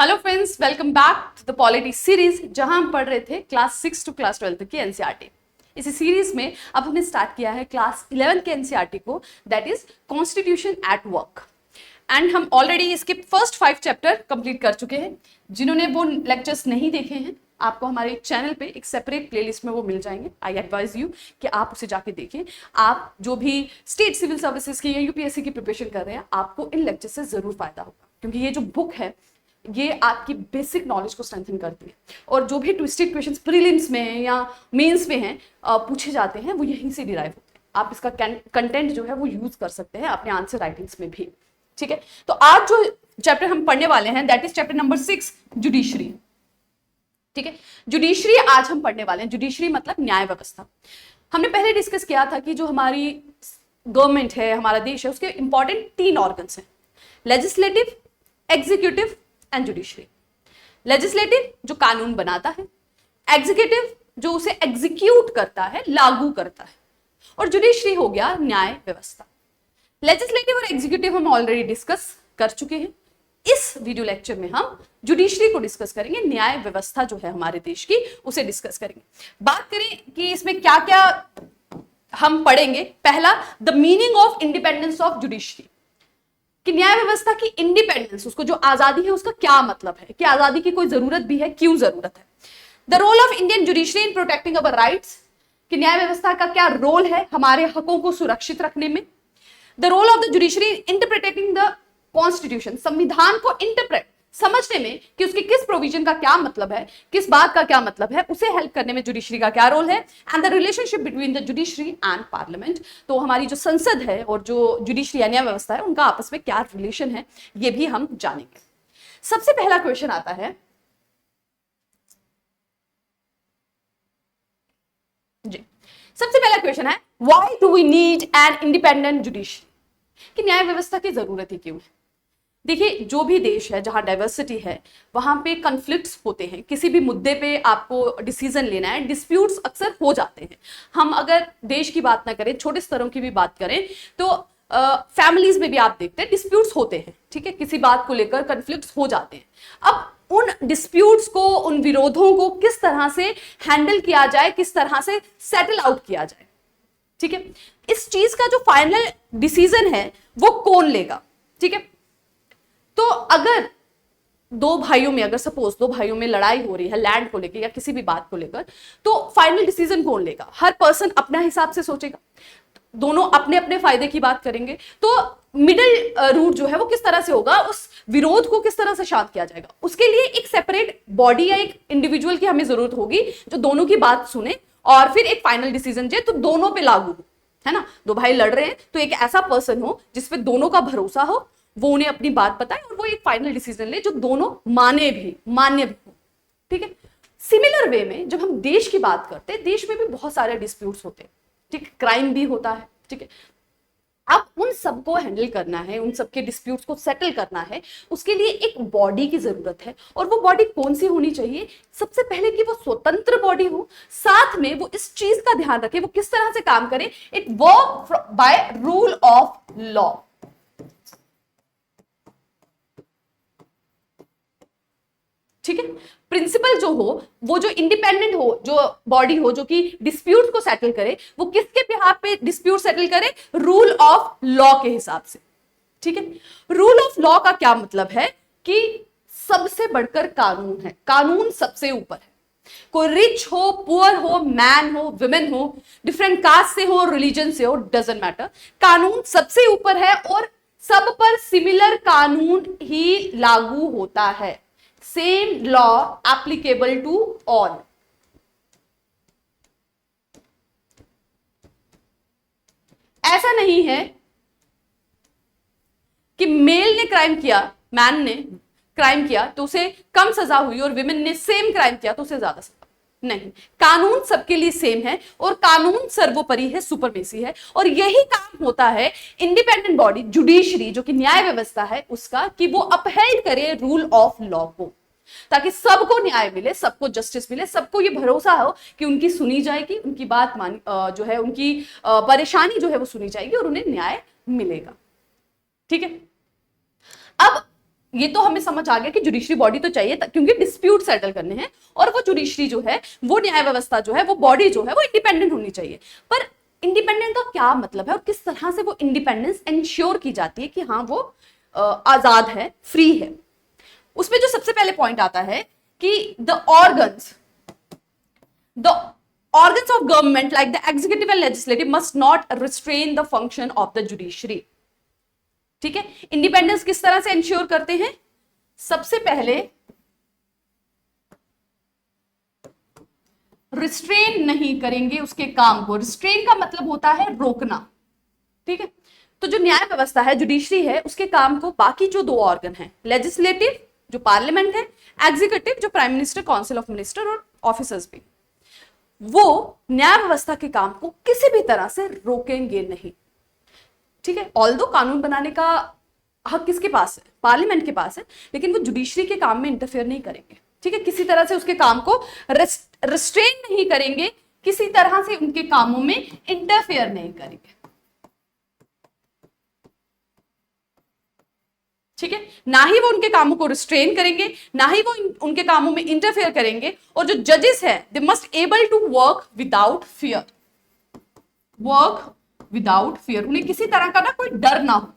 Hello friends, welcome back to the polity series, जहां हम पढ़ रहे थे क्लास 6 टू क्लास 12 की एनसीईआरटी। इसी सीरीज में अब हमने स्टार्ट किया है क्लास 11 के एनसीईआरटी को, that is constitution at work. And हम ऑलरेडी इसके फर्स्ट 5 चैप्टर कंप्लीट कर चुके हैं। जिन्होंने वो लेक्चर्स नहीं देखे हैं, आपको हमारे चैनल पे एक सेपरेट प्लेलिस्ट में वो मिल जाएंगे। आई एडवाइज यू कि आप उसे जाके देखें। आप जो भी स्टेट सिविल सर्विसेज की या यूपीएससी की प्रिपरेशन कर रहे हैं, आपको इन लेक्चर से जरूर फायदा होगा, क्योंकि ये जो बुक है ये आपकी बेसिक नॉलेज को स्ट्रेंथन करती है। और जो भी ट्विस्टेड क्वेश्चंस प्रीलिम्स में या मेंस में हैं पूछे जाते हैं, वो यहीं से डिराइव होते हैं। आप इसका कंटेंट जो है वो यूज कर सकते हैं अपने आंसर राइटिंग्स में भी। ठीक है, तो आज जो चैप्टर हम पढ़ने वाले हैं that is chapter number 6, judiciary. ठीक है, जुडिशरी आज हम पढ़ने वाले हैं। जुडिशरी मतलब न्याय व्यवस्था। हमने पहले डिस्कस किया था कि जो हमारी गवर्नमेंट है, हमारा देश है, उसके इंपॉर्टेंट 3 ऑर्गन्स हैं, legislative, executive and judiciary. Legislative जो कानून बनाता है, एग्जीक्यूटिव जो उसे एग्जीक्यूट करता है, लागू करता है, और जुडिशरी हो गया न्याय व्यवस्था। लेजिस्लेटिव और एग्जीक्यूटिव हम ऑलरेडी डिस्कस कर चुके हैं। इस वीडियो लेक्चर में हम जुडिशरी को डिस्कस करेंगे, न्याय व्यवस्था जो है हमारे देश की उसे डिस्कस करेंगे। बात करें कि इसमें क्या क्या हम पढ़ेंगे। पहला, the meaning of independence of judiciary, कि न्याय व्यवस्था की इंडिपेंडेंस, उसको जो आजादी है उसका क्या मतलब है, कि आजादी की कोई जरूरत भी है, क्यों जरूरत है। The role of Indian judiciary in protecting our rights, कि न्याय व्यवस्था का क्या रोल है हमारे हकों को सुरक्षित रखने में। The role of the judiciary interpreting the constitution, संविधान को इंटरप्रेट समझने में कि उसकी किस प्रोविजन का क्या मतलब है, किस बात का क्या मतलब है, उसे हेल्प करने में जुडिशरी का क्या रोल है। And the relationship between the judiciary and parliament, तो हमारी जो संसद है और जो जुडिशरी या न्याय व्यवस्था है उनका आपस में क्या रिलेशन है, ये भी हम जानेंगे। सबसे पहला क्वेश्चन आता है जी, सबसे पहला क्वेश्चन है, why do we need an independent judiciary, कि न्याय व्यवस्था की जरूरत ही क्यों है। देखिए, जो भी देश है जहां डाइवर्सिटी है वहां पे कॉन्फ्लिक्ट्स होते हैं। किसी भी मुद्दे पे आपको डिसीजन लेना है, डिस्प्यूट्स अक्सर हो जाते हैं। हम अगर देश की बात ना करें, छोटे स्तरों की भी बात करें, तो फैमिलीज में भी आप देखते हैं डिस्प्यूट्स होते हैं। ठीक है, किसी बात को लेकर कॉन्फ्लिक्ट्स हो जाते हैं। अब उन डिस्प्यूट्स को, उन विरोधों को किस तरह से हैंडल किया जाए, किस तरह से सेटल आउट किया जाए। ठीक है, इस चीज का जो फाइनल डिसीजन है वो कौन लेगा। ठीक है, तो अगर दो भाइयों में, अगर सपोज 2 भाइयों में लड़ाई हो रही है लैंड को लेकर या किसी भी बात को लेकर, तो फाइनल डिसीजन कौन लेगा। हर पर्सन अपना हिसाब से सोचेगा, दोनों अपने अपने फायदे की बात करेंगे। तो मिडिल रूट जो है वो किस तरह से होगा, उस विरोध को किस तरह से शांत किया जाएगा, उसके लिए एक सेपरेट बॉडी या एक इंडिविजुअल की हमें जरूरत होगी जो दोनों की बात सुने और फिर एक फाइनल डिसीजन जो तो दोनों पे लागू हो। है ना, 2 भाई लड़ रहे हैं तो एक ऐसा पर्सन हो जिसपे दोनों का भरोसा हो, वो उन्हें अपनी बात बताए और वो एक फाइनल डिसीजन ले जो दोनों मान्य भी हो। ठीक है, सिमिलर वे में जब हम देश की बात करते हैं, देश में भी बहुत सारे डिस्प्यूट्स होते हैं। ठीक, क्राइम भी होता है। ठीक है, अब उन सबको हैंडल करना है, उन सबके डिस्प्यूट्स को सेटल करना है, उसके लिए एक बॉडी की जरूरत है। और वो बॉडी कौन सी होनी चाहिए, सबसे पहले कि वो स्वतंत्र बॉडी हो, साथ में वो इस चीज का ध्यान रखे वो किस तरह से काम करे, it work by rule of law. ठीक है, प्रिंसिपल जो हो, वो जो इंडिपेंडेंट हो, जो बॉडी हो जो कि डिस्प्यूट को सेटल करे, वो किसके बिहाफ पे डिस्प्यूट सेटल करे, रूल ऑफ लॉ के हिसाब से। ठीक है, रूल ऑफ लॉ का क्या मतलब है कि सबसे बढ़कर कानून है, कानून सबसे ऊपर है। कोई रिच हो, पुअर हो, मैन हो, विमेन हो, डिफरेंट कास्ट से हो, रिलीजन से हो, डजंट मैटर, कानून सबसे ऊपर है और सब पर सिमिलर कानून ही लागू होता है। Same law applicable to all. ऐसा नहीं है कि मेल ने क्राइम किया, मैन ने क्राइम किया तो उसे कम सजा हुई और विमेन ने सेम क्राइम किया तो उसे ज्यादा सजा। नहीं, कानून सबके लिए सेम है और कानून सर्वोपरि है, सुपरमेसी है। और यही काम होता है इंडिपेंडेंट बॉडी जुडिशरी, जो कि न्याय व्यवस्था है उसका, कि वो अपहेल्ड करे रूल ऑफ लॉ को, ताकि सबको न्याय मिले, सबको जस्टिस मिले, सबको ये भरोसा हो कि उनकी सुनी जाएगी, उनकी बात जो है, उनकी परेशानी जो है वो सुनी जाएगी और उन्हें न्याय मिलेगा। ठीक है, अब ये तो हमें समझ आ गया कि जुडिशरी बॉडी तो चाहिए क्योंकि डिस्प्यूट सेटल करने हैं, और वो जुडिशरी जो है, वो न्याय व्यवस्था जो है, वो बॉडी जो है, वो इंडिपेंडेंट होनी चाहिए। पर इंडिपेंडेंट का क्या मतलब है और किस तरह से वो इंडिपेंडेंस इंश्योर की जाती है कि हाँ वो आजाद है, फ्री है? उसमें जो सबसे पहले पॉइंट आता है कि the organs of government like the executive and legislative must not restrain the function of the judiciary। ठीक है, इंडिपेंडेंस किस तरह से इंश्योर करते हैं? सबसे पहले रिस्ट्रेन नहीं करेंगे उसके काम को। रिस्ट्रेन का मतलब होता है रोकना। ठीक है, तो जो न्याय व्यवस्था है, जुडिशरी है, उसके काम को बाकी जो दो ऑर्गन है, लेजिस्लेटिव जो पार्लियामेंट है, एग्जीक्यूटिव जो prime minister, council of minister और ऑफिसर्स भी, वो न्याय व्यवस्था के काम को किसी भी तरह से रोकेंगे नहीं। ठीक है, ऑल्दो कानून बनाने का हक किसके पास है? पार्लियामेंट के पास है, लेकिन वो जुडिशरी के काम में इंटरफेयर नहीं करेंगे। ठीक है, किसी तरह से उसके काम को रिस्ट्रेन नहीं करेंगे, किसी तरह से उनके कामों में इंटरफेयर नहीं करेंगे। ठीक है, ना ही वो उनके कामों को रिस्ट्रेन करेंगे, ना ही वो उनके कामों में इंटरफेयर करेंगे। और जो जजेस है, they must able to work without fear. Work without fear, उन्हें किसी तरह का ना कोई डर ना हो।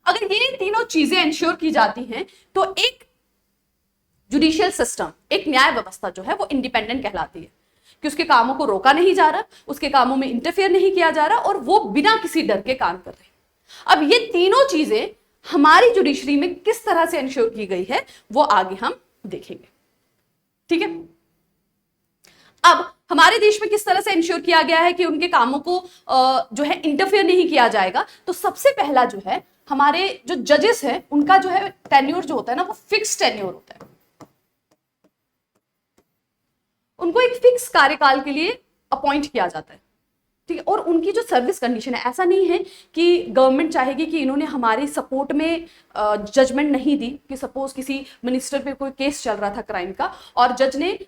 अगर ये तीनों चीजें इंश्योर की जाती हैं तो एक जुडिशियल सिस्टम, एक न्याय व्यवस्था जो है वो इंडिपेंडेंट कहलाती है कि उसके कामों को रोका नहीं जा रहा, उसके कामों में इंटरफेयर नहीं किया जा रहा, और वो बिना किसी डर के काम कर रहे। अब ये तीनों चीजें हमारी जुडिशरी में किस तरह से इंश्योर की गई है वो आगे हम देखेंगे। ठीक है, अब हमारे देश में किस तरह से इंश्योर किया गया है कि उनके कामों को जो है इंटरफेयर नहीं किया जाएगा? तो सबसे पहला जो है, हमारे जो जजेस हैं उनका जो है टेन्योर जो होता है ना, वो फिक्स टेन्योर होता है। उनको एक फिक्स कार्यकाल के लिए अपॉइंट किया जाता है। ठीक है, और उनकी जो सर्विस कंडीशन है, ऐसा नहीं है कि गवर्नमेंट चाहेगी कि इन्होंने हमारे सपोर्ट में जजमेंट नहीं दी, कि सपोज किसी मिनिस्टर पे कोई केस चल रहा था क्राइम का, और जज ने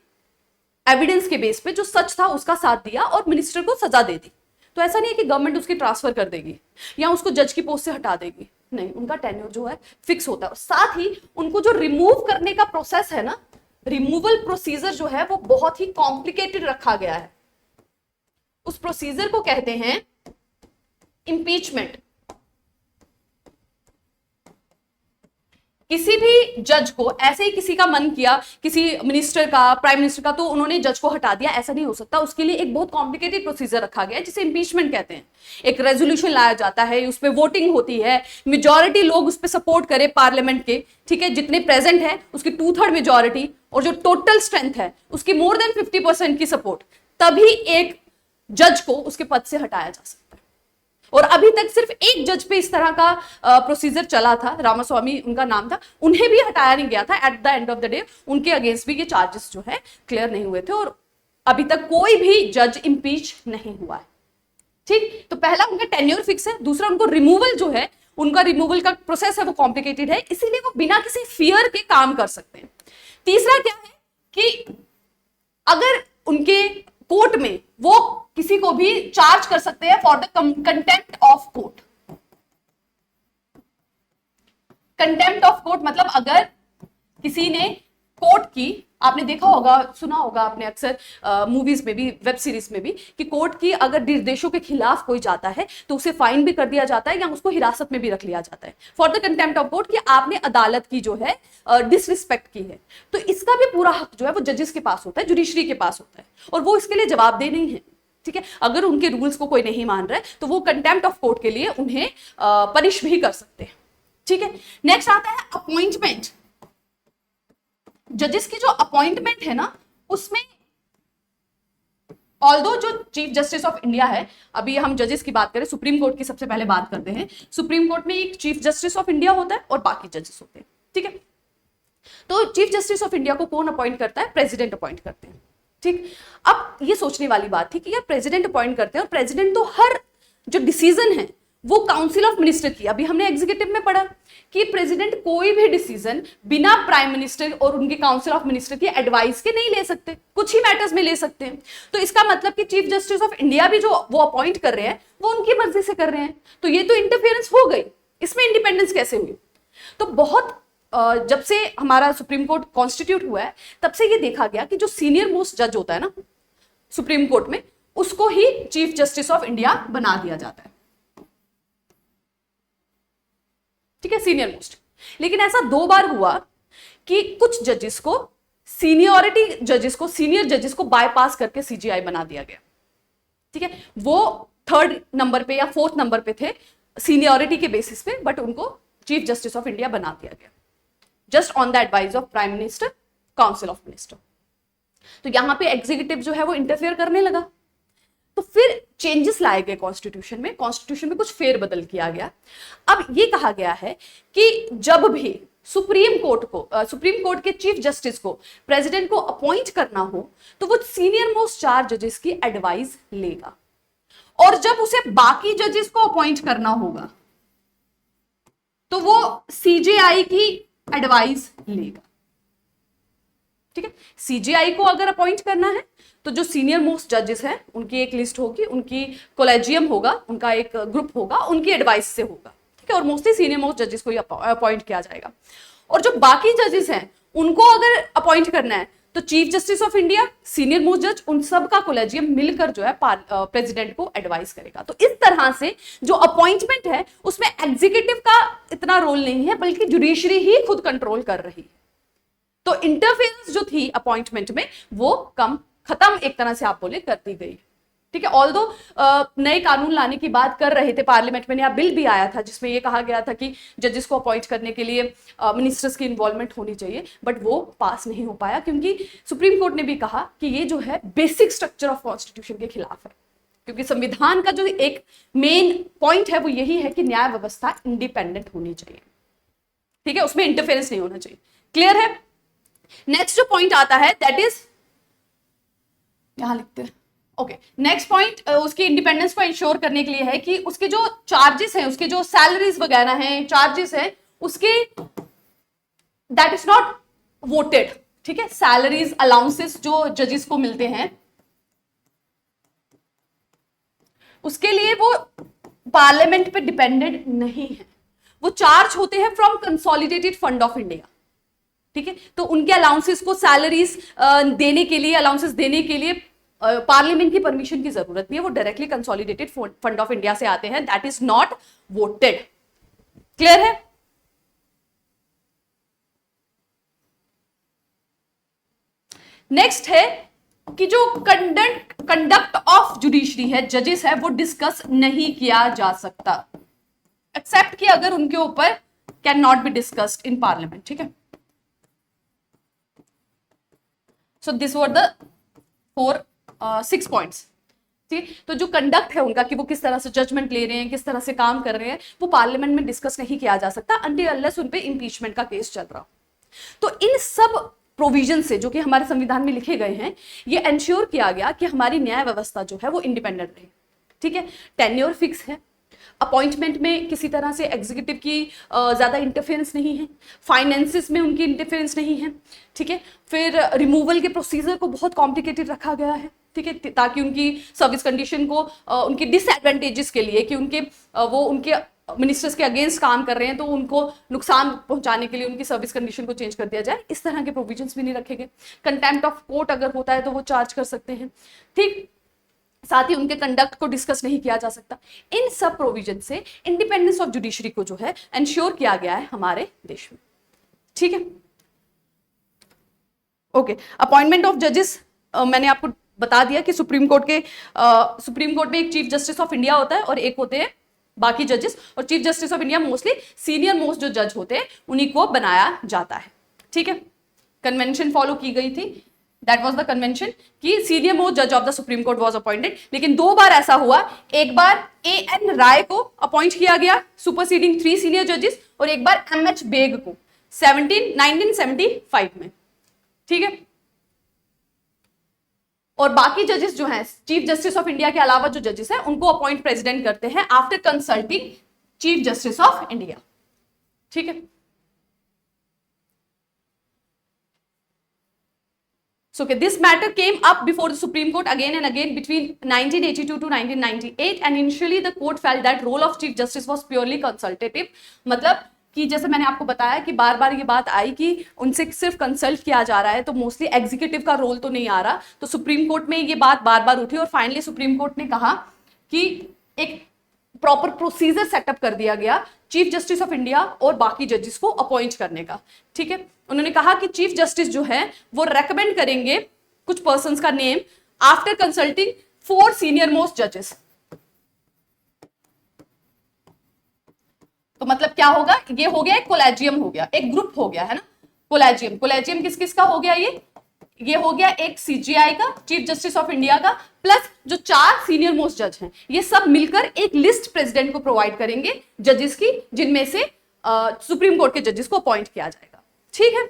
एविडेंस के बेस पे जो सच था उसका साथ दिया और मिनिस्टर को सजा दे दी, तो ऐसा नहीं है कि गवर्नमेंट उसकी ट्रांसफर कर देगी या उसको जज की पोस्ट से हटा देगी। नहीं, उनका टेन्योर जो है फिक्स होता है। और साथ ही उनको जो रिमूव करने का प्रोसेस है ना, रिमूवल प्रोसीजर जो है वो बहुत ही कॉम्प्लिकेटेड रखा गया है। उस प्रोसीजर को कहते हैं इंपीचमेंट। किसी भी जज को ऐसे ही किसी का मन किया, किसी मिनिस्टर का, प्राइम मिनिस्टर का, तो उन्होंने जज को हटा दिया, ऐसा नहीं हो सकता। उसके लिए एक बहुत कॉम्प्लिकेटेड प्रोसीजर रखा गया है जिसे इंपीचमेंट कहते हैं। एक रेजोल्यूशन लाया जाता है, उस पर वोटिंग होती है, मेजॉरिटी लोग उस पर सपोर्ट करे पार्लियामेंट के, ठीक है, जितने प्रेजेंट है उसकी 2/3 मेजॉरिटी, और जो टोटल स्ट्रेंथ है उसकी मोर देन 50% की सपोर्ट, तभी एक जज को उसके पद से हटाया जा सकता है। और अभी तक सिर्फ एक जज पे इस तरह का प्रोसीजर चला था, रामास्वामी उनका नाम था, उन्हें भी हटाया नहीं गया था। At the end of the day उनके अगेंस्ट भी ये चार्जेस जो है क्लियर नहीं हुए थे, और अभी तक कोई भी जज इंपीच नहीं हुआ है। ठीक, तो पहला उनका टेन्योर फिक्स है। दूसरा, उनको रिमूवल जो है, उनका रिमूवल का प्रोसेस है वो कॉम्प्लिकेटेड है, इसीलिए वो बिना किसी फियर के काम कर सकते हैं। तीसरा क्या है कि अगर उनके कोर्ट में वो किसी को भी चार्ज कर सकते हैं for the contempt of court. Contempt of court मतलब अगर किसी ने कोर्ट की, आपने देखा होगा, सुना होगा आपने अक्सर मूवीज में भी, वेब सीरीज में भी, कि कोर्ट की अगर निर्देशों के खिलाफ कोई जाता है तो उसे फाइन भी कर दिया जाता है या उसको हिरासत में भी रख लिया जाता है for the contempt of court, कि आपने अदालत की जो है डिसरिस्पेक्ट की है। तो इसका भी पूरा हक जो है वो जजेस के पास होता है, जुडिशरी के पास होता है, और वो इसके लिए जवाबदेह नहीं है। ठीक है, अगर उनके रूल्स को कोई नहीं मान रहा है तो वो कंटेम्प्ट ऑफ कोर्ट के लिए उन्हें पनिश भी कर सकते हैं। ठीक है, नेक्स्ट आता है अपॉइंटमेंट। जजेस की जो अपॉइंटमेंट है ना, उसमें ऑल्दो जो चीफ जस्टिस ऑफ इंडिया है, अभी हम जजेस की बात करें, सुप्रीम कोर्ट की सबसे पहले बात करते हैं। सुप्रीम कोर्ट में एक चीफ जस्टिस ऑफ इंडिया होता है और बाकी जजेस होते हैं। ठीक है, तो चीफ जस्टिस ऑफ इंडिया को कौन अपॉइंट करता है? प्रेसिडेंट अपॉइंट करते हैं। ठीक, अब ये सोचने वाली बात थी कि यार प्रेसिडेंट अपॉइंट करते हैं, और प्रेसिडेंट तो हर जो डिसीजन है वो काउंसिल ऑफ मिनिस्टर की, अभी हमने एग्जीक्यूटिव में पढ़ा कि प्रेसिडेंट कोई भी डिसीजन बिना प्राइम मिनिस्टर और उनके काउंसिल ऑफ मिनिस्टर की एडवाइस के नहीं ले सकते, कुछ ही मैटर्स में ले सकते हैं। तो इसका मतलब कि चीफ जस्टिस ऑफ इंडिया भी जो वो अपॉइंट कर रहे हैं वो उनकी मर्जी से कर रहे हैं, तो ये तो इंटरफेरेंस हो गई, इसमें इंडिपेंडेंस कैसे हुई? तो बहुत जब से हमारा सुप्रीम कोर्ट कॉन्स्टिट्यूट हुआ है तब से ये देखा गया कि जो सीनियर मोस्ट जज होता है ना सुप्रीम कोर्ट में, उसको ही चीफ जस्टिस ऑफ इंडिया बना दिया जाता है, ठीक है, सीनियर मोस्ट। लेकिन ऐसा 2 बार हुआ कि कुछ जजेस को, सीनियरिटी जजेस को, सीनियर जजेस को बायपास करके सीजीआई बना दिया गया, ठीक है। वो 3rd नंबर पे या 4th नंबर पे थे सीनियरिटी के बेसिस पे, बट उनको चीफ जस्टिस ऑफ इंडिया बना दिया गया just on the advice of prime minister, council of minister. तो यहां पे एग्जीक्यूटिव जो है वो इंटरफेयर करने लगा। तो फिर चेंजेस लाए गए कॉन्स्टिट्यूशन में, कॉन्स्टिट्यूशन में कुछ फेरबदल किया गया। अब ये कहा गया है कि जब भी सुप्रीम कोर्ट के चीफ जस्टिस को प्रेसिडेंट को अपॉइंट करना हो तो वो सीनियर मोस्ट 4 जजेस की एडवाइस लेगा, और जब उसे बाकी जजेस को अपॉइंट करना होगा तो वो सीजेआई की एडवाइस लेगा, ठीक है। सीजेआई को अगर अपॉइंट करना है तो जो सीनियर मोस्ट जजेस हैं उनकी एक लिस्ट होगी, उनकी कोलेजियम होगा, उनका एक ग्रुप होगा, उनकी एडवाइस से होगा, ठीक है, और मोस्टली सीनियर मोस्ट जजेस को ही अपॉइंट किया जाएगा। और जो बाकी जजेस हैं उनको अगर अपॉइंट करना है तो chief justice of India, senior most जज, उन सब का कोलेजियम मिलकर जो है प्रेसिडेंट को एडवाइस करेगा। तो इस तरह से जो अपॉइंटमेंट है उसमें एग्जीक्यूटिव का इतना रोल नहीं है, बल्कि जुडिशरी ही खुद कंट्रोल कर रही है। तो इंटरफेरेंस जो थी अपॉइंटमेंट में वो खत्म एक तरह से आप बोले कर दी गई, ठीक है। ऑल्दो नए कानून लाने की बात कर रहे थे पार्लियामेंट में, नया बिल भी आया था जिसमें ये कहा गया था कि जजेस को अपॉइंट करने के लिए मिनिस्टर्स की इन्वॉल्वमेंट होनी चाहिए, बट वो पास नहीं हो पाया क्योंकि सुप्रीम कोर्ट ने भी कहा कि ये जो है बेसिक स्ट्रक्चर ऑफ कॉन्स्टिट्यूशन के खिलाफ है, क्योंकि संविधान का जो एक मेन पॉइंट है वो यही है कि न्याय व्यवस्था इंडिपेंडेंट होनी चाहिए, ठीक है, उसमें इंटरफेरेंस नहीं होना चाहिए। क्लियर है। नेक्स्ट जो पॉइंट आता है दैट इज, यहां लिखते हैं, ओके, नेक्स्ट पॉइंट उसकी इंडिपेंडेंस को इंश्योर करने के लिए है कि उसके जो चार्जेस हैं, उसके जो सैलरीज वगैरह हैं, चार्जेस हैं, उसके दैट इज नॉट वोटेड, ठीक है। सैलरीज अलाउंसेस जो जजेस को मिलते हैं उसके लिए वो पार्लियामेंट पे डिपेंडेंट नहीं है, वो चार्ज होते हैं from consolidated fund of India, ठीक है। तो उनके अलाउंसेस को, सैलरीज देने के लिए, अलाउंसेस देने के लिए पार्लियामेंट की परमिशन की जरूरत नहीं है, वो directly consolidated fund of India से आते हैं, that is not voted. Clear है। नेक्स्ट है कि जो कंडक्ट ऑफ जुडिशरी है, जजेस है, वो डिस्कस नहीं किया जा सकता, एक्सेप्ट कि अगर उनके ऊपर can not be discussed in parliament, ठीक है। So this were the 6 points, ठीक है। तो जो कंडक्ट है उनका कि वो किस तरह से जजमेंट ले रहे हैं, किस तरह से काम कर रहे हैं, वो पार्लियामेंट में डिस्कस नहीं किया जा सकता अनटिल अनलेस उन पे इंपीचमेंट का केस चल रहा। तो इन सब प्रोविजन से जो कि हमारे संविधान में लिखे गए हैं, ये एंश्योर किया गया कि हमारी न्याय व्यवस्था जो है वो इंडिपेंडेंट रहे, ठीक है। टेन्योर फिक्स है, अपॉइंटमेंट में किसी तरह से एग्जीक्यूटिव की ज्यादा इंटरफेरेंस नहीं है, फाइनेंसेस में उनकी इंटरफेरेंस नहीं है, ठीक है। फिर रिमूवल के प्रोसीजर को बहुत कॉम्प्लिकेटेड रखा गया है, ठीक है, ताकि उनकी सर्विस कंडीशन को उनकी डिसएडवांटेजेस के लिए कि वो उनके मिनिस्टर्स के अगेंस्ट काम कर रहे हैं तो उनको नुकसान पहुंचाने के लिए उनकी सर्विस कंडीशन को चेंज कर दिया जाए, इस तरह के प्रोविजंस भी नहीं रखे गए। कंटेम्प्ट ऑफ कोर्ट अगर होता है तो वो चार्ज कर सकते हैं, ठीक। साथ ही उनके कंडक्ट को डिस्कस नहीं किया जा सकता। इन सब प्रोविजन से इंडिपेंडेंस ऑफ जुडिशरी को जो है एंश्योर किया गया है हमारे देश में, ठीक है। ओके, अपॉइंटमेंट ऑफ जजेस मैंने आपको बता दिया कि सुप्रीम कोर्ट में एक चीफ जस्टिस ऑफ इंडिया होता है और एक होते हैं बाकी जजेस, और chief justice of India mostly senior most जो जज होते हैं उन्हीं को बनाया जाता है, ठीक है। कन्वेंशन फॉलो की गई थी, दैट वाज द कन्वेंशन कि सीनियर मोस्ट जज of the supreme court was appointed. लेकिन 2 बार ऐसा हुआ, एक बार A.N. राय को अपॉइंट किया गया सुपरसीडिंग 3 सीनियर जजेस, और एक बार M.H. बेग को 1975 में, ठीक है। और बाकी जजेस जो हैं, चीफ जस्टिस ऑफ इंडिया के अलावा जो जजेस हैं उनको अपॉइंट प्रेसिडेंट करते हैं after consulting chief justice of India, ठीक है। So okay, this matter came up before the Supreme Court again and again between 1982 to 1998, and initially the court felt that role of Chief Justice was purely consultative, मतलब कि जैसे मैंने आपको बताया कि बार बार ये बात आई कि उनसे सिर्फ कंसल्ट किया जा रहा है, तो मोस्टली एग्जीक्यूटिव का रोल तो नहीं आ रहा। तो सुप्रीम कोर्ट में ये बात बार बार उठी और फाइनली सुप्रीम कोर्ट ने कहा कि एक प्रॉपर प्रोसीजर सेटअप कर दिया गया चीफ जस्टिस ऑफ इंडिया और बाकी जजेस को अपॉइंट करने का। ठीक है, उन्होंने कहा कि चीफ जस्टिस जो है वो रेकमेंड करेंगे कुछ पर्संस का name after consulting 4 senior most जजेस। तो मतलब क्या होगा, ये हो गया एक कोलेजियम, हो गया एक ग्रुप, हो गया है ना कोलेजियम। कोलेजियम किस किस का हो गया, ये हो गया एक सीजीआई का, चीफ जस्टिस ऑफ इंडिया का, प्लस जो 4 सीनियर मोस्ट जज हैं, ये सब मिलकर एक लिस्ट प्रेसिडेंट को प्रोवाइड करेंगे जजेस की, जिनमें से सुप्रीम कोर्ट के जजेस को अपॉइंट किया जाएगा। ठीक है,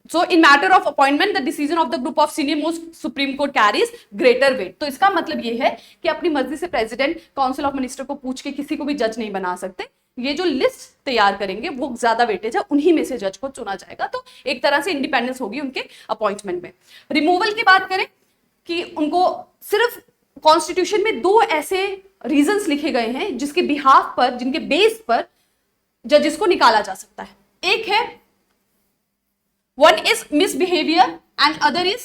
So in matter of appointment, the decision of the group of senior most Supreme Court carries greater weight। तो इसका मतलब ये है कि अपनी मर्जी से प्रेसिडेंट काउंसिल ऑफ मिनिस्टर को पूछ के किसी को भी जज नहीं बना सकते। ये जो लिस्ट तैयार करेंगे वो ज्यादा वेटेज है, उन्हीं में से जज को चुना जाएगा। तो एक तरह से इंडिपेंडेंस होगी उनके अपॉइंटमेंट में। रिमूवल की बात करें कि उनको सिर्फ कॉन्स्टिट्यूशन में 2 ऐसे रीजंस लिखे गए हैं जिसके बिहाफ पर, जिनके बेस पर जजेस को निकाला जा सकता है। एक है one is misbehavior and other is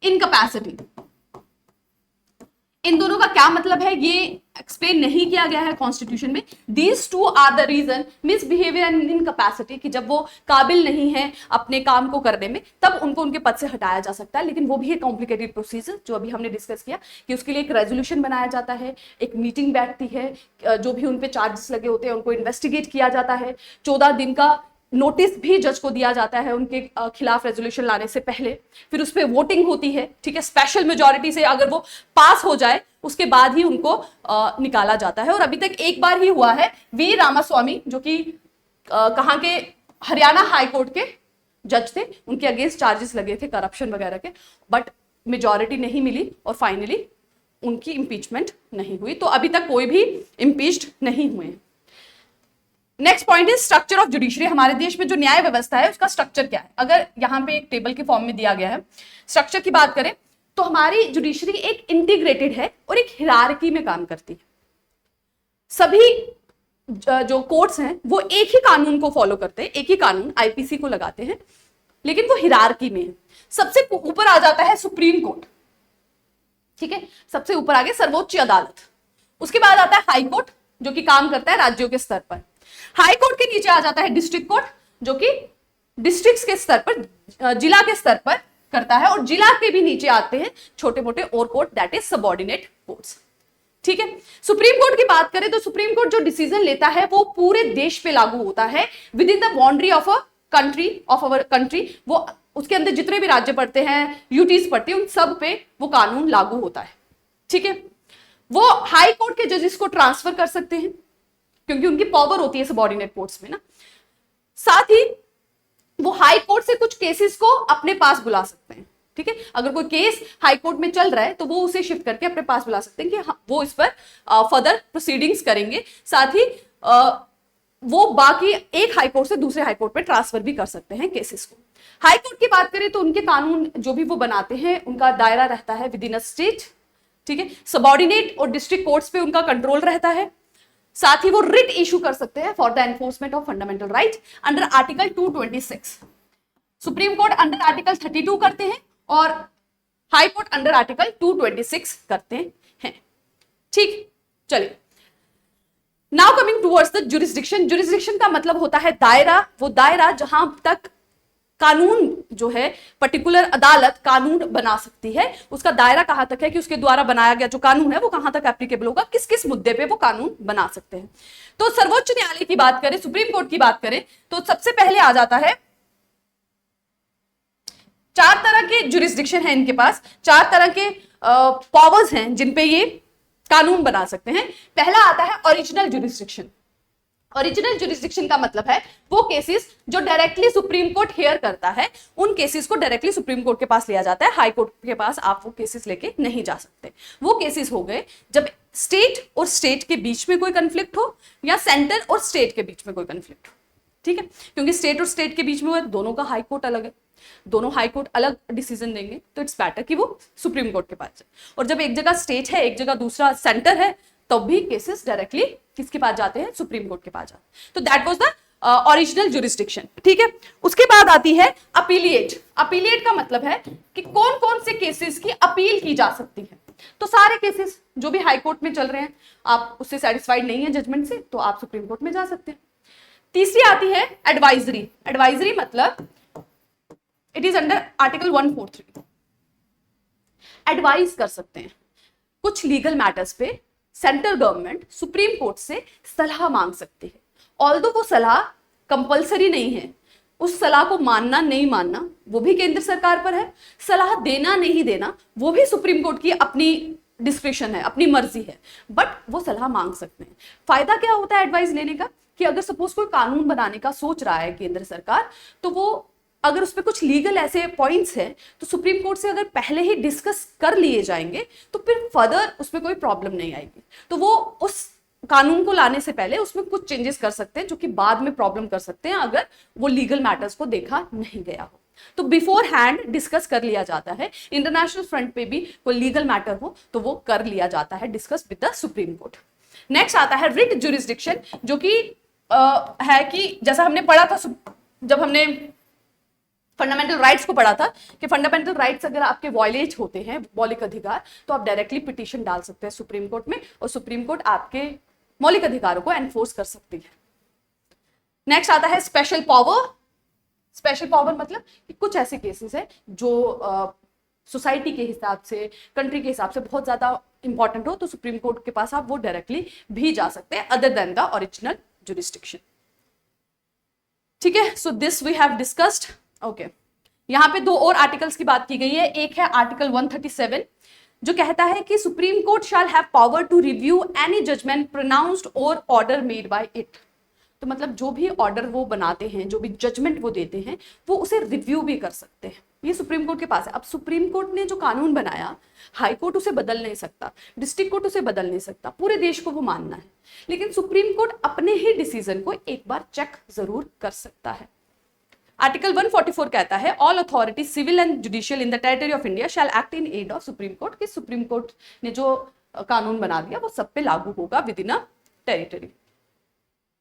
incapacity। इन दोनों का क्या मतलब है ये एक्सप्लेन नहीं किया गया है कॉन्स्टिट्यूशन में। These two are the reason, misbehavior and incapacity, कि जब वो काबिल नहीं है अपने काम को करने में तब उनको उनके पद से हटाया जा सकता है। लेकिन वो भी एक कॉम्प्लिकेटेड प्रोसीजर जो अभी हमने डिस्कस किया कि उसके लिए एक रेजोल्यूशन बनाया जाता है, एक मीटिंग बैठती है, जो भी उन पे चार्जेस लगे होते हैं उनको इन्वेस्टिगेट किया जाता है, 14 दिन का नोटिस भी जज को दिया जाता है उनके खिलाफ रेजोल्यूशन लाने से पहले, फिर उस पर वोटिंग होती है। ठीक है, स्पेशल मेजॉरिटी से अगर वो पास हो जाए उसके बाद ही उनको निकाला जाता है। और अभी तक एक बार ही हुआ है, वी रामास्वामी जो कि कहाँ के, हरियाणा हाई कोर्ट के जज थे, उनके अगेंस्ट चार्जेस लगे थे करप्शन वगैरह के, बट मेजॉरिटी नहीं मिली और फाइनली उनकी इंपीचमेंट नहीं हुई। तो अभी तक कोई भी इंपीच्ड नहीं हुए। Next point is structure of judiciary. हमारे देश में जो न्याय व्यवस्था है उसका स्ट्रक्चर क्या है, अगर यहाँ पे एक टेबल के फॉर्म में दिया गया है। स्ट्रक्चर की बात करें तो हमारी जुडिशरी एक इंटीग्रेटेड है और एक हिरार्की में काम करती है। सभी जो कोर्ट्स हैं वो एक ही कानून को फॉलो करते हैं, एक ही कानून आईपीसी को लगाते हैं, लेकिन वो हिरार्की में है। सबसे ऊपर आ जाता है सुप्रीम कोर्ट, ठीक है, सबसे ऊपर आगे सर्वोच्च अदालत, उसके बाद आता है हाई कोर्ट जो कि काम करता है राज्यों के स्तर पर। हाई कोर्ट के नीचे आ जाता है डिस्ट्रिक्ट कोर्ट जो कि डिस्ट्रिक्ट्स के स्तर पर, जिला के स्तर पर करता है, और जिला के भी नीचे आते हैं छोटे मोटे और court, that is subordinate courts. ठीक है, सुप्रीम कोर्ट की बात करें तो सुप्रीम कोर्ट जो डिसीजन लेता है वो पूरे देश पे लागू होता है, with in the boundary of a country, of our country. वो उसके अंदर जितने भी राज्य पड़ते हैं, यूटीज पड़ती है, उन सब पे वो कानून लागू होता है। ठीक है, वो हाई कोर्ट के जजेस को ट्रांसफर कर सकते हैं क्योंकि उनकी पावर होती है सबऑर्डिनेट कोर्ट्स में ना। साथ ही वो हाई कोर्ट से कुछ केसेस को अपने पास बुला सकते हैं। ठीक है, अगर कोई केस हाई कोर्ट में चल रहा है तो वो उसे शिफ्ट करके अपने पास बुला सकते हैं कि वो इस पर फर्दर प्रोसीडिंग्स करेंगे। साथ ही वो बाकी एक हाई कोर्ट से दूसरे हाई कोर्ट में ट्रांसफर भी कर सकते हैं केसेस को। हाई कोर्ट की बात करें तो उनके कानून जो भी वो बनाते हैं उनका दायरा रहता है विद इन अ स्टेट। ठीक है, सबऑर्डिनेट और डिस्ट्रिक्ट कोर्ट्स पे उनका कंट्रोल रहता है। साथ ही वो रिट इशू कर सकते हैं for the enforcement of fundamental right under article 226। Supreme court under article 32 करते हैं और हाई कोर्ट अंडर आर्टिकल 226 करते हैं। ठीक, चलिए now coming towards the jurisdiction. Jurisdiction का मतलब होता है दायरा, वो दायरा जहां तक कानून जो है पर्टिकुलर अदालत कानून बना सकती है, उसका दायरा कहां तक है कि उसके द्वारा बनाया गया जो कानून है वो कहां तक एप्लीकेबल होगा, किस किस मुद्दे पे वो कानून बना सकते हैं। तो सर्वोच्च न्यायालय की बात करें, सुप्रीम कोर्ट की बात करें तो सबसे पहले आ जाता है 4 तरह के जुरिस्डिक्शन है इनके पास, 4 तरह के पावर्स हैं जिन पे ये कानून बना सकते हैं। पहला आता है ओरिजिनल जुरिस्डिक्शन। ओरिजिनल जुरिस्डिक्शन का मतलब है वो केसेस जो डायरेक्टली सुप्रीम कोर्ट हेयर करता है, उन केसेस को डायरेक्टली सुप्रीम कोर्ट के पास लिया जाता है। हाई कोर्ट के पास आप वो केसेस लेके नहीं जा सकते। वो केसेस हो गए जब स्टेट और स्टेट के बीच में कोई कंफ्लिक्ट हो या सेंटर और स्टेट के बीच में कोई कंफ्लिक्ट हो। ठीक है, क्योंकि स्टेट और स्टेट के बीच में दोनों का हाई कोर्ट अलग है, दोनों हाई कोर्ट अलग डिसीजन देंगे, तो इट्स बेटर कि वो सुप्रीम कोर्ट के पास जाए। और जब एक जगह स्टेट है, एक जगह दूसरा सेंटर है, तब भी केसेस डायरेक्टली किसके पास जाते हैं, सुप्रीम कोर्ट के पास जाते हैं। तो that was the original jurisdiction, ठीक है। उसके बाद आती है अपीलिएट। अपीलिएट का मतलब है कि कौन कौन से केसेस की अपील की जा सकती है। तो सारे केसेस जो भी हाई कोर्ट में चल रहे हैं, आप उससे सेटिस्फाइड नहीं है जजमेंट से, तो आप सुप्रीम कोर्ट में जा सकते हैं। तीसरी आती है एडवाइजरी। एडवाइजरी मतलब it is under article 143। Advise कर सकते हैं कुछ लीगल मैटर्स पे, सेंट्रल गवर्नमेंट सुप्रीम कोर्ट से सलाह मांग सकती है। ऑल्दो वो सलाह कंपलसरी नहीं है, उस सलाह को मानना नहीं मानना वो भी केंद्र सरकार पर है, सलाह देना नहीं देना वो भी सुप्रीम कोर्ट की अपनी डिस्क्रिप्शन है, अपनी मर्जी है, बट वो सलाह मांग सकते हैं। फायदा क्या होता है एडवाइस लेने का, कि अगर सपोज कोई कानून बनाने का सोच रहा है केंद्र सरकार, तो वो अगर उस पर कुछ लीगल ऐसे पॉइंट्स हैं तो सुप्रीम कोर्ट से अगर पहले ही डिस्कस कर लिए जाएंगे तो फिर फर्दर उसमें कोई प्रॉब्लम नहीं आएगी। तो वो उस कानून को लाने से पहले उसमें कुछ चेंजेस कर सकते हैं जो कि बाद में प्रॉब्लम कर सकते हैं अगर वो लीगल मैटर्स को देखा नहीं गया हो। तो बिफोर हैंड डिस्कस कर लिया जाता है। इंटरनेशनल फ्रंट पे भी कोई लीगल मैटर हो तो वो कर लिया जाता है discuss with the supreme court. Next आता है रिट जुरिस्डिक्शन, जो कि है कि जैसा हमने पढ़ा था जब हमने फंडामेंटल राइट्स को पढ़ा था कि फंडामेंटल राइट्स अगर आपके वॉयलेट होते हैं, मौलिक अधिकार, तो आप डायरेक्टली पिटीशन डाल सकते हैं सुप्रीम कोर्ट में और सुप्रीम कोर्ट आपके मौलिक अधिकारों को एनफोर्स कर सकती है। नेक्स्ट आता है स्पेशल पावर। स्पेशल पावर मतलब कि कुछ ऐसे केसेस है जो सोसाइटी के हिसाब से, कंट्री के हिसाब से बहुत ज्यादा इंपॉर्टेंट हो, तो सुप्रीम कोर्ट के पास आप वो डायरेक्टली भी जा सकते हैं other than the original jurisdiction. ठीक है, so this we have discussed. Okay, यहाँ पे दो और आर्टिकल्स की बात की गई है। एक है आर्टिकल 137 जो कहता है कि supreme court shall have power to review any judgement pronounced और ऑर्डर मेड बाय इट। तो मतलब जो भी ऑर्डर वो बनाते हैं, जो भी जजमेंट वो देते हैं, वो उसे रिव्यू भी कर सकते हैं। ये सुप्रीम कोर्ट के पास है। अब सुप्रीम कोर्ट ने जो कानून बनाया, हाई कोर्ट उसे बदल नहीं सकता, डिस्ट्रिक्ट कोर्ट उसे बदल नहीं सकता, पूरे देश को वो मानना है, लेकिन सुप्रीम कोर्ट अपने ही डिसीजन को एक बार चेक जरूर कर सकता है। आर्टिकल 144 कहता है all authority civil and judicial in the territory of India shall act in aid of supreme court. कि सुप्रीम कोर्ट ने जो कानून बना दिया वो सब पे लागू होगा विद इन अ टेरिटरी।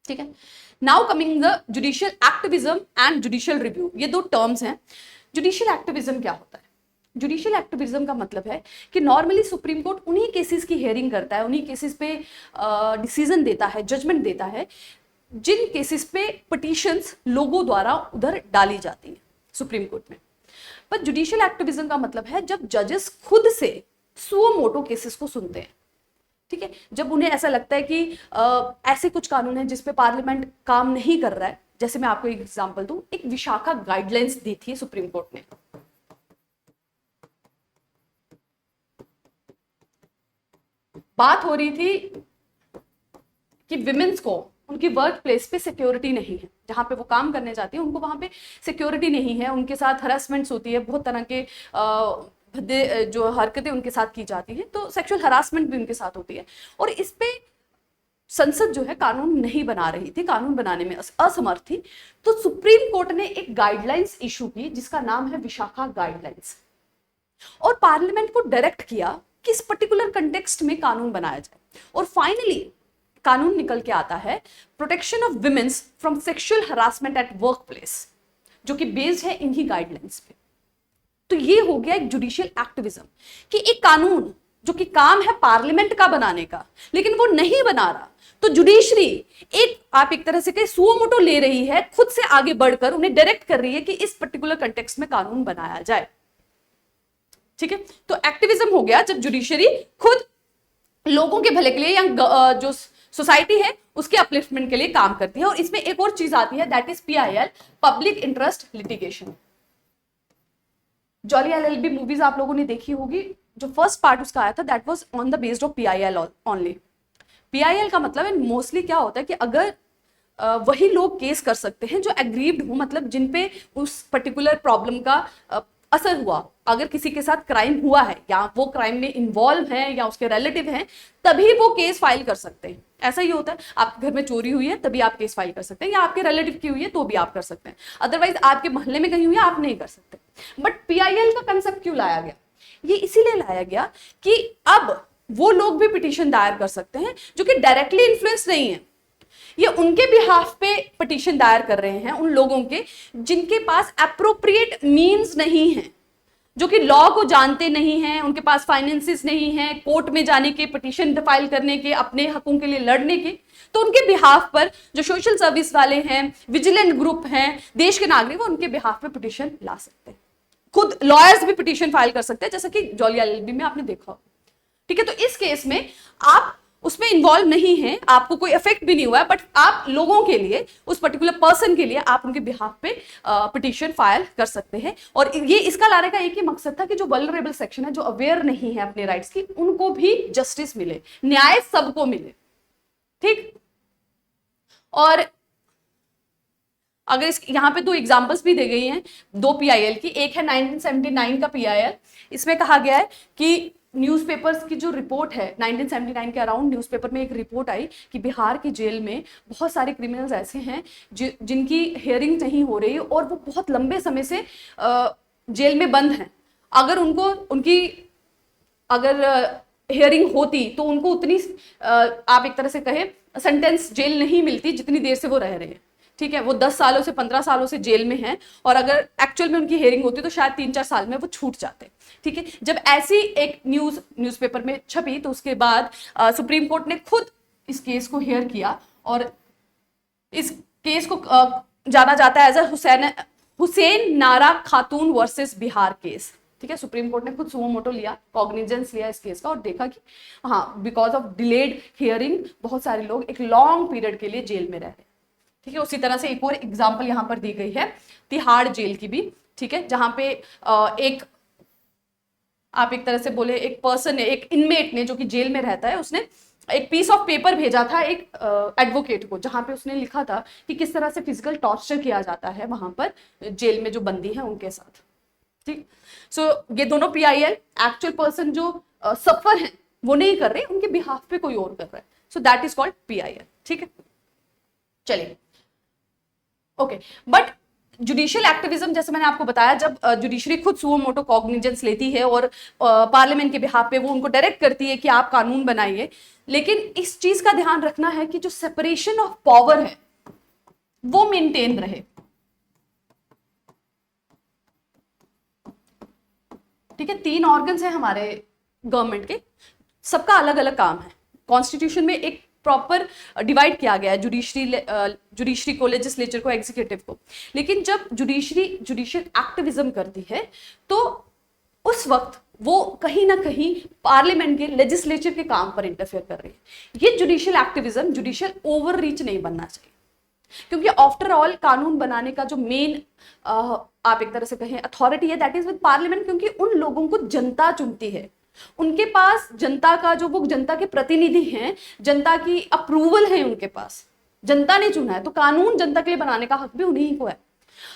ठीक है, now coming the judicial activism and judicial review. ये दो टर्म्स हैं। जुडिशियल एक्टिविज्म क्या होता है? जुडिशियल एक्टिविज्म का मतलब है कि नॉर्मली सुप्रीम कोर्ट उन्हीं केसेस की हियरिंग करता है, उन्हीं केसेस पे डिसीजन देता है, जजमेंट देता है जिन केसेस पे पिटीशंस लोगों द्वारा उधर डाली जाती है सुप्रीम कोर्ट में। पर जुडिशियल एक्टिविज्म का मतलब है जब जजेस खुद से सुओ मोटो केसेस को सुनते हैं। ठीक है, जब उन्हें ऐसा लगता है कि ऐसे कुछ कानून है जिसपे पार्लियामेंट काम नहीं कर रहा है। जैसे मैं आपको एक एग्जांपल दूं, एक विशाखा गाइडलाइंस दी थी सुप्रीम कोर्ट ने। बात हो रही थी कि विमेन्स को उनकी वर्क प्लेस पे सिक्योरिटी नहीं है, जहां पे वो काम करने जाती है उनको वहां पे सिक्योरिटी नहीं है, उनके साथ हरासमेंट्स होती है, बहुत तरह के भद्दे जो हरकतें उनके साथ की जाती है, तो सेक्सुअल हरासमेंट भी उनके साथ होती है। और इस पे संसद जो है कानून नहीं बना रही थी, कानून बनाने में असमर्थ थी। तो सुप्रीम कोर्ट ने एक गाइडलाइंस इशू की जिसका नाम है विशाखा गाइडलाइंस, और पार्लियामेंट को डायरेक्ट किया कि इस पर्टिकुलर कंटेक्स्ट में कानून बनाया जाए। और फाइनली कानून निकल के आता है protection of women's from sexual harassment at work place, जो कि बेस्ड है इन्हीं गाइडलाइंस पे। तो ये हो गया एक जुडिशियल एक्टिविज्म कि एक कानून जो कि काम है पार्लियामेंट का बनाने का, लेकिन वो नहीं बना रहा, तो जुडिशरी आप एक तरह से कहीं सुओ मोटो ले रही है, खुद से आगे बढ़कर उन्हें डायरेक्ट कर रही है कि इस पर्टिकुलर कंटेक्स्ट में कानून बनाया जाए। ठीक है, तो एक्टिविज्म हो गया जब जुडिशरी खुद लोगों के भले के लिए या जो सोसाइटी है उसके अपलिफ्टमेंट के लिए काम करती है। और इसमें एक और चीज आती है, that is PIL, public interest litigation. Jolly LLB movies आप लोगों ने देखी होगी, जो फर्स्ट पार्ट उसका आया था that was on the based of PIL only. PIL का मतलब है मोस्टली क्या होता है कि अगर वही लोग केस कर सकते हैं जो एग्रीव्ड हो, मतलब जिन पे उस पर्टिकुलर प्रॉब्लम का असर हुआ, अगर किसी के साथ क्राइम हुआ है या वो क्राइम में इन्वॉल्व है या उसके रिलेटिव हैं, तभी वो केस फाइल कर सकते हैं। ऐसा ही होता है, आपके घर में चोरी हुई है तभी आप केस फाइल कर सकते हैं, या आपके रिलेटिव की हुई है तो भी आप कर सकते हैं, अदरवाइज आपके मोहल्ले में कहीं हुई है आप नहीं कर सकते। बट PIL का कंसेप्ट क्यों लाया गया? ये इसीलिए लाया गया कि अब वो लोग भी पिटीशन दायर कर सकते हैं जो कि डायरेक्टली इन्फ्लुएंस नहीं है। ये उनके बिहाफ पे पिटीशन दायर कर रहे हैं, उन लोगों के जिनके पास अप्रोप्रिएट मींस नहीं है, जो कि लॉ को जानते नहीं हैं, उनके पास फाइनेंसिस नहीं है कोर्ट में जाने के, पिटीशन फाइल करने के, अपने हकों के लिए लड़ने के। तो उनके बिहाफ पर जो सोशल सर्विस वाले हैं, विजिलेंट ग्रुप हैं, देश के नागरिक, वो उनके बिहाफ पे पिटीशन ला सकते हैं। खुद लॉयर्स भी पिटीशन फाइल कर सकते हैं, जैसा कि जॉली एलएलबी में आपने देखा। ठीक है, तो इस केस में आप उसमें इन्वॉल्व नहीं है, आपको कोई इफेक्ट भी नहीं हुआ है, बट आप लोगों के लिए, उस पर्टिकुलर पर्सन के लिए आप उनके बिहाफ पे पिटीशन फाइल कर सकते हैं। और ये इसका लाने का एक ही मकसद था कि जो वल्नरेबल सेक्शन है, जो अवेयर नहीं है अपने राइट्स की, उनको भी जस्टिस मिले, न्याय सबको मिले। ठीक, और अगर इस यहां पे दो एग्जांपल्स भी दी गई हैं, दो पीआईएल की। एक है 1979 का पीआईएल, इसमें कहा गया है कि न्यूज़पेपर्स की जो रिपोर्ट है 1979 के अराउंड, न्यूज़पेपर में एक रिपोर्ट आई कि बिहार की जेल में बहुत सारे क्रिमिनल्स ऐसे हैं जिनकी हियरिंग नहीं हो रही और वो बहुत लंबे समय से जेल में बंद हैं। अगर उनकी अगर हियरिंग होती तो उनको उतनी आप एक तरह से कहें सेंटेंस जेल नहीं मिलती जितनी देर से वो रह रहे हैं। ठीक है, वो 10 सालों से 15 सालों से जेल में हैं और अगर एक्चुअल में उनकी हियरिंग होती तो शायद 3-4 साल में वो छूट जाते। ठीक है, जब ऐसी एक न्यूज़पेपर में छपी तो उसके बाद सुप्रीम कोर्ट ने खुद इस केस को हियर किया और इस केस को जाना जाता है एज अ हुसैन नारा खातून वर्सेस बिहार केस। ठीक है, सुप्रीम कोर्ट ने खुद सुमो मोटो लिया, कॉग्निजेंस लिया इस केस का और देखा कि हाँ, बिकॉज ऑफ डिलेड हियरिंग बहुत सारे लोग एक लॉन्ग पीरियड के लिए जेल में रह रहे। ठीक है, उसी तरह से एक और एग्जांपल यहां पर दी गई है तिहाड़ जेल की भी। ठीक है, जहां पे एक आप एक तरह से बोले एक पर्सन ने, एक इनमेट ने जो कि जेल में रहता है, उसने एक पीस ऑफ पेपर भेजा था एक एडवोकेट को, जहां पे उसने लिखा था कि किस तरह से फिजिकल टॉर्चर किया जाता है वहां पर जेल में जो बंदी है उनके साथ। ठीक, सो ये दोनों पीआईएल एक्चुअल पर्सन जो सफर हैं वो नहीं कर रहे, उनके बिहाफ पे कोई और कर रहा है, so that is called PIL. ठीक है, चलिए ओके। बट जुडिशियल एक्टिविज्म, जैसे मैंने आपको बताया, जब जुडिशरी खुद सुओ मोटो कॉग्निजेंस लेती है और पार्लियामेंट के बिहाफ पे वो उनको डायरेक्ट करती है कि आप कानून बनाइए, लेकिन इस चीज का ध्यान रखना है कि जो सेपरेशन ऑफ पावर है वो मेंटेन रहे। ठीक है, 3 ऑर्गन्स हैं हमारे गवर्नमेंट के, सबका अलग अलग काम है। कॉन्स्टिट्यूशन में एक प्रॉपर डिवाइड किया गया है जुडिशरी को, लेजिस्लेचर को, एग्जीक्यूटिव को। लेकिन जब जुडिशियल एक्टिविज्म करती है तो उस वक्त वो कहीं ना कहीं पार्लियामेंट के, लेजिस्लेचर के काम पर इंटरफेयर कर रही है। ये जुडिशियल एक्टिविज्म जुडिशियल ओवररीच नहीं बनना चाहिए, क्योंकि आफ्टर ऑल कानून बनाने का जो मेन आप एक तरह से कहें अथॉरिटी है, दैट इज विद पार्लियामेंट, क्योंकि उन लोगों को जनता चुनती है। उनके पास जनता का जो, वो जनता के प्रतिनिधि हैं, जनता की अप्रूवल है उनके पास, जनता ने चुना है, तो कानून जनता के लिए बनाने का हक भी उन्हीं को है।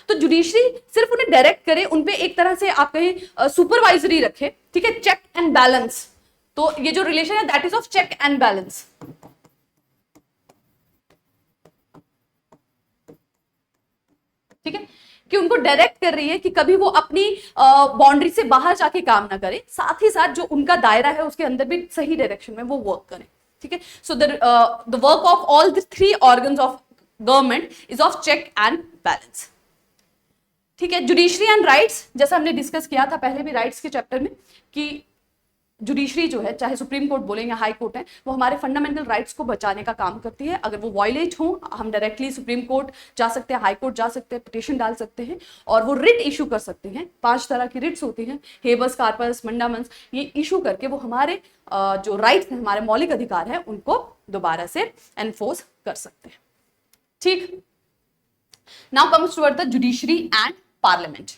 तो जुडिशरी सिर्फ उन्हें डायरेक्ट करे, उनपे एक तरह से आप कहें सुपरवाइजरी रखे। ठीक है, चेक एंड बैलेंस, तो ये जो रिलेशन है that is of check and balance. ठीक है, कि उनको डायरेक्ट कर रही है कि कभी वो अपनी बाउंड्री से बाहर जाके काम ना करें, साथ ही साथ जो उनका दायरा है उसके अंदर भी सही डायरेक्शन में वो वर्क करें। ठीक है, so the work of all the 3 organs of government is of check and balance. ठीक है, जुडिशरी एंड राइट्स, जैसा हमने डिस्कस किया था पहले भी राइट्स के चैप्टर में, कि जुडिशरी जो है, चाहे सुप्रीम कोर्ट बोले या हाई कोर्ट है, वो हमारे फंडामेंटल राइट्स को बचाने का काम करती है। अगर वो वायलेट हो, हम डायरेक्टली सुप्रीम कोर्ट जा सकते हैं, हाई कोर्ट जा सकते हैं, पिटीशन डाल सकते हैं और वो रिट इशू कर सकते हैं। 5 तरह की रिट्स होती हैं, हेबस कार्पस, मंडामंस, ये इशू करके वो हमारे जो राइट्स हैं, हमारे मौलिक अधिकार हैं, उनको दोबारा से एनफोर्स कर सकते हैं। ठीक, now comes toward the judiciary and parliament.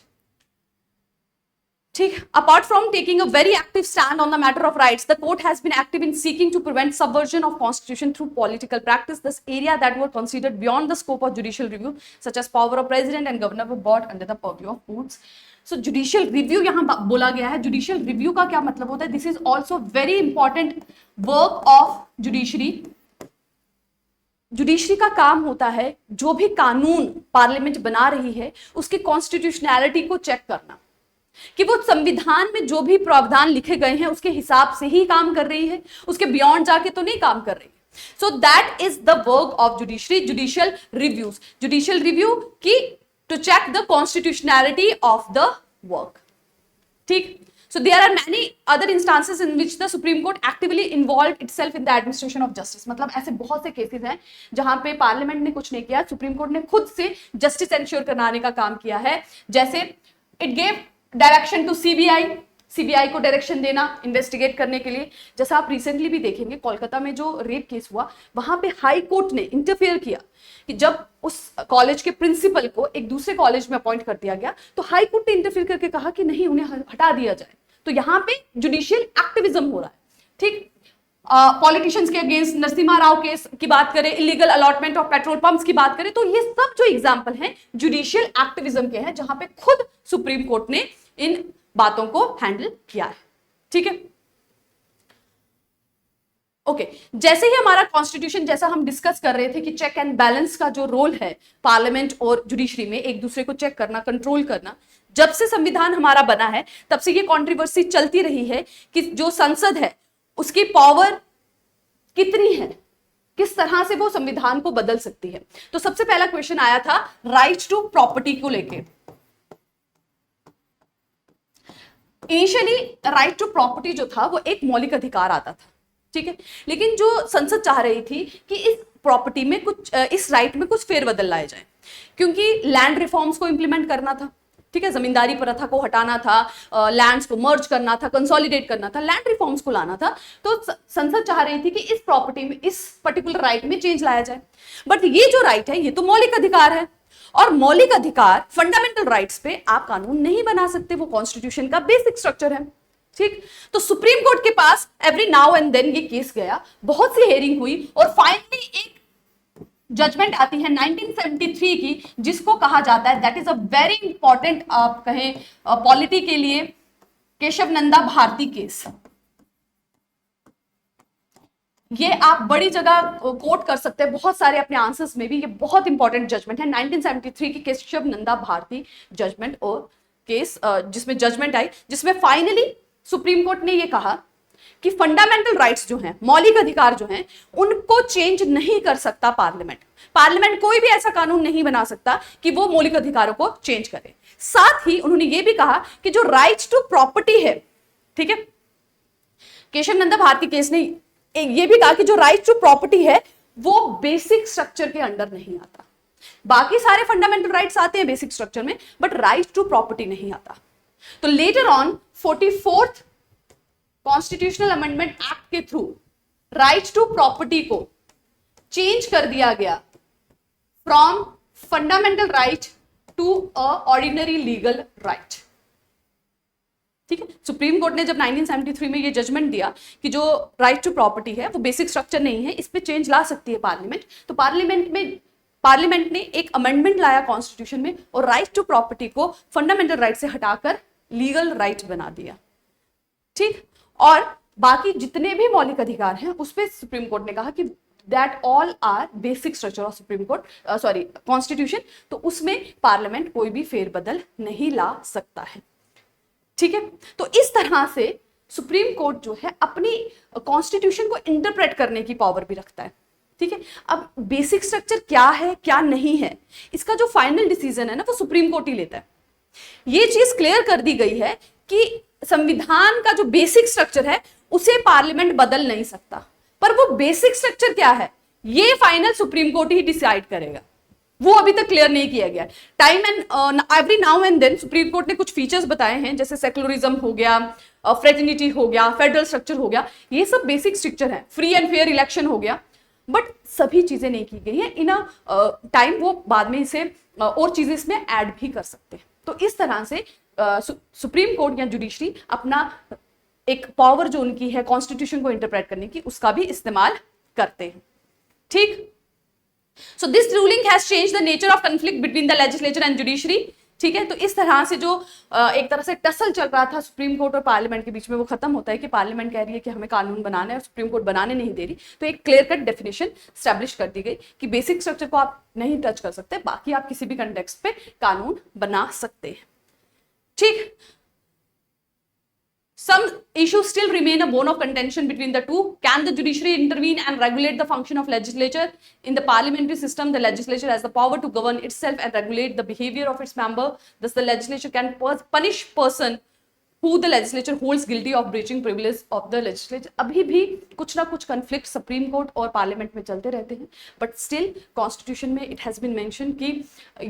ठीक, apart from taking a very active stand on the matter of rights, the court has been active in seeking to prevent subversion of constitution through political practice. This area that were considered beyond the scope of judicial review, such as power of president and governor, were brought under the purview of courts. So judicial review यहाँ बोला गया है। judicial review का क्या मतलब होता है? This is also very important work of judiciary. Judiciary का काम होता है जो भी कानून पार्लियामेंट बना रही है उसकी कॉन्स्टिट्यूशनैलिटी को चेक करना। कि वो संविधान में जो भी प्रावधान लिखे गए हैं उसके हिसाब से ही काम कर रही है, उसके बियॉन्ड जाके तो नहीं काम कर रही है। So that is the work of judiciary, judicial reviews, judicial review की to check the constitutionality of the work. ठीक, so there are many other instances in which the Supreme Court actively involved itself in the administration of justice। मतलब ऐसे बहुत से cases हैं जहां पे parliament ने कुछ नहीं किया, सुप्रीम कोर्ट ने खुद से जस्टिस एंश्योर कराने का काम किया है। जैसे it gave direction to CBI, CBI को डायरेक्शन देना इन्वेस्टिगेट करने के लिए। जैसा आप रिसेंटली भी देखेंगे कोलकाता में जो रेप केस हुआ, वहां पे हाई कोर्ट ने इंटरफेयर किया कि जब उस कॉलेज के प्रिंसिपल को एक दूसरे कॉलेज में अपॉइंट कर दिया गया तो हाई कोर्ट ने इंटरफेयर करके कहा कि नहीं, उन्हें हटा दिया जाए। तो यहां पे जुडिशियल एक्टिविज्म हो रहा है। ठीक, पॉलिटिशियंस के अगेंस्ट नरसिम्हा राव केस की बात करें, illegal allotment of petrol pumps की बात करें, तो ये सब जो एग्जांपल हैं जुडिशियल एक्टिविज्म के हैं, जहां पे खुद सुप्रीम कोर्ट ने इन बातों को हैंडल किया है। ठीक है, ओके जैसे ही हमारा कॉन्स्टिट्यूशन, जैसा हम डिस्कस कर रहे थे कि चेक एंड बैलेंस का जो रोल है पार्लियामेंट और जुडिशरी में, एक दूसरे को चेक करना, कंट्रोल करना, जब से संविधान हमारा बना है तब से ये कंट्रोवर्सी चलती रही है कि जो संसद है उसकी पावर कितनी है, किस तरह से वो संविधान को बदल सकती है। तो सबसे पहला क्वेश्चन आया था राइट टू प्रॉपर्टी को लेके। इनिशियली राइट टू प्रॉपर्टी जो था वो एक मौलिक अधिकार आता था, ठीक है, लेकिन जो संसद चाह रही थी कि इस प्रॉपर्टी में कुछ, इस राइट में कुछ फेरबदल लाए जाए, क्योंकि लैंड रिफॉर्म्स को इंप्लीमेंट करना था। ठीक है, जमींदारी प्रथा को हटाना था, लैंड्स को मर्ज करना था, कंसोलिडेट करना था, लैंड रिफॉर्म्स को लाना था। तो संसद चाह रही थी कि इस प्रॉपर्टी में, इस पर्टिकुलर राइट में चेंज लाया जाए। बट ये जो राइट है ये तो मौलिक अधिकार है, और मौलिक अधिकार, फंडामेंटल राइट्स पे आप कानून नहीं बना सकते, वो कॉन्स्टिट्यूशन का बेसिक स्ट्रक्चर है। ठीक, तो सुप्रीम कोर्ट के पास एवरी नाउ एंड देन ये केस गया, बहुत सी हेयरिंग हुई, और फाइनली एक जजमेंट आती है 1973 की, जिसको कहा जाता है, that is a very important, आप कहें पॉलिटी के लिए, केशव नंदा भारती केस। ये आप बड़ी जगह कोट कर सकते हैं, बहुत सारे अपने आंसर्स में भी, ये बहुत इंपॉर्टेंट जजमेंट है 1973 की केशव नंदा भारती जजमेंट, और केस जिसमें जजमेंट आई, जिसमें फाइनली सुप्रीम कोर्ट ने ये कहा कि फंडामेंटल राइट्स जो हैं, मौलिक अधिकार जो हैं, उनको चेंज नहीं कर सकता पार्लियामेंट। पार्लियामेंट कोई भी ऐसा कानून नहीं बना सकता कि वो मौलिक अधिकारों को चेंज करे। साथ ही उन्होंने ये भी कहा कि जो राइट टू प्रॉपर्टी है, ठीक है, केशव नंदा भारती केस ने ये भी कहा कि जो राइट टू प्रॉपर्टी है वो बेसिक स्ट्रक्चर के अंडर नहीं आता। बाकी सारे फंडामेंटल राइट्स आते हैं बेसिक स्ट्रक्चर में, बट राइट टू प्रॉपर्टी नहीं आता। तो later on 44th constitutional amendment act के थ्रू राइट टू प्रॉपर्टी को चेंज कर दिया गया from fundamental right to a ordinary legal right. ठीक है, सुप्रीम कोर्ट ने जब 1973 में ये जजमेंट दिया कि जो राइट टू प्रॉपर्टी है वो बेसिक स्ट्रक्चर नहीं है, इस पे चेंज ला सकती है पार्लियामेंट, तो पार्लियामेंट ने एक अमेंडमेंट लाया कॉन्स्टिट्यूशन में, और राइट टू प्रॉपर्टी को फंडामेंटल राइट से हटाकर लीगल राइट बना दिया। ठीक, और बाकी जितने भी मौलिक अधिकार हैं उस पर सुप्रीम कोर्ट ने कहा कि that all are basic structure of supreme court, sorry constitution, तो उसमें पार्लियामेंट कोई भी फेरबदल नहीं ला सकता है। ठीक है, तो इस तरह से सुप्रीम कोर्ट जो है अपनी कॉन्स्टिट्यूशन को इंटरप्रेट करने की पावर भी रखता है। ठीक है, अब बेसिक स्ट्रक्चर क्या है क्या नहीं है, इसका जो फाइनल डिसीजन है ना वो सुप्रीम कोर्ट ही लेता है। ये चीज क्लियर कर दी गई है कि संविधान का जो बेसिक स्ट्रक्चर है उसे पार्लियामेंट बदल नहीं सकता, पर वो बेसिक स्ट्रक्चर क्या है ये फाइनल सुप्रीम कोर्ट ही डिसाइड करेगा, वो अभी तक क्लियर नहीं किया गया। Time and every now and then supreme court ने कुछ फीचर्स बताए हैं, जैसे सेकुलरिज्म हो गया, फ्रेटर्निटी हो गया, फेडरल स्ट्रक्चर हो गया, ये सब बेसिक स्ट्रक्चर है, फ्री एंड फेयर इलेक्शन हो गया, बट सभी चीजें नहीं की गई है इन टाइम, वो बाद में इसे और चीजें इसमें ऐड भी कर सकते हैं। तो इस तरह से सुप्रीम कोर्ट या जुडिशरी अपना एक पावर जो उनकी है कॉन्स्टिट्यूशन को इंटरप्रेट करने की, उसका भी इस्तेमाल करते हैं। ठीक, so this ruling has change the nature of conflict between the legislature and judiciary. ठीक है, तो इस तरह से जो एक तरह से टसल चल रहा था सुप्रीम कोर्ट और पार्लियामेंट के बीच में, वो खत्म होता है कि पार्लियामेंट कह रही है कि हमें कानून बनाना है और सुप्रीम कोर्ट बनाने नहीं दे रही। तो एक क्लियर कट डेफिनेशन स्टैब्लिश कर दी गई कि बेसिक स्ट्रक्चर को आप नहीं टच कर सकते, बाकी आप किसी भी कंटेक्स्ट पे कानून बना सकते हैं। ठीक, some issues still remain a bone of contention between the two. Can the judiciary intervene and regulate the function of legislature? In the parliamentary system, the legislature has the power to govern itself and regulate the behavior of its member. Thus, the legislature can punish person who the legislature holds guilty of breaching privilege of the legislature. अभी भी कुछ ना कुछ conflict supreme court और parliament में चलते रहते हैं, बट स्टिल कॉन्स्टिट्यूशन में इट हैज बीन मेंशन कि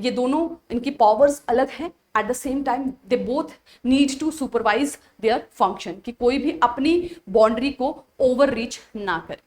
ये दोनों इनकी पावर्स अलग हैं. At the same time they both need to supervise their function, कि कोई भी अपनी बाउंड्री को ओवर रीच ना करे.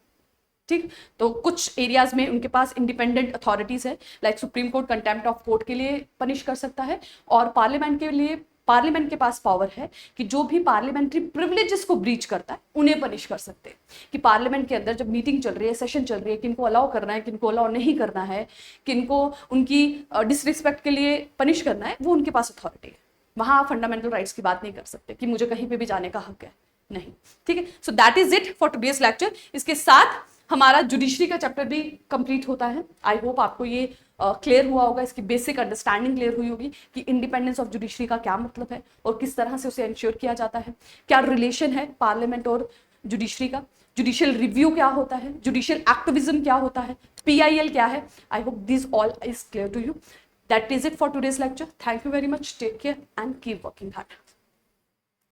ठीक, तो कुछ एरियाज में उनके पास इंडिपेंडेंट अथॉरिटीज है, like supreme court contempt of court के लिए पनिश कर सकता है, और पार्लियामेंट के लिए पार्लियामेंट के पास पावर है कि जो भी पार्लियामेंट्री प्रिविलेजेस को ब्रीच करता है उन्हें पनिश कर सकते हैं. कि पार्लियामेंट के अंदर जब मीटिंग चल रही है, सेशन चल रही है, किनको अलाउ करना है, किनको अलाउ नहीं करना है, किनको उनकी डिसरिस्पेक्ट के लिए पनिश करना है, वो उनके पास अथॉरिटी है. वहां फंडामेंटल राइट्स की बात नहीं कर सकते कि मुझे कहीं पे भी जाने का हक है, नहीं. ठीक है, so that is it for today's lecture. इसके साथ हमारा जुडिशरी का चैप्टर भी कंप्लीट होता है. आई होप आपको ये क्लियर हुआ होगा, इसकी बेसिक अंडरस्टैंडिंग क्लियर हुई होगी कि इंडिपेंडेंस ऑफ जुडिशरी का क्या मतलब है और किस तरह से उसे इंश्योर किया जाता है, क्या रिलेशन है पार्लियामेंट और जुडिशरी का, जुडिशियल रिव्यू क्या होता है, जुडिशियल एक्टिविज्म क्या होता है, PIL क्या है. I hope this all is clear to you. That is it for today's lecture. Thank you very much. Take care and keep working hard.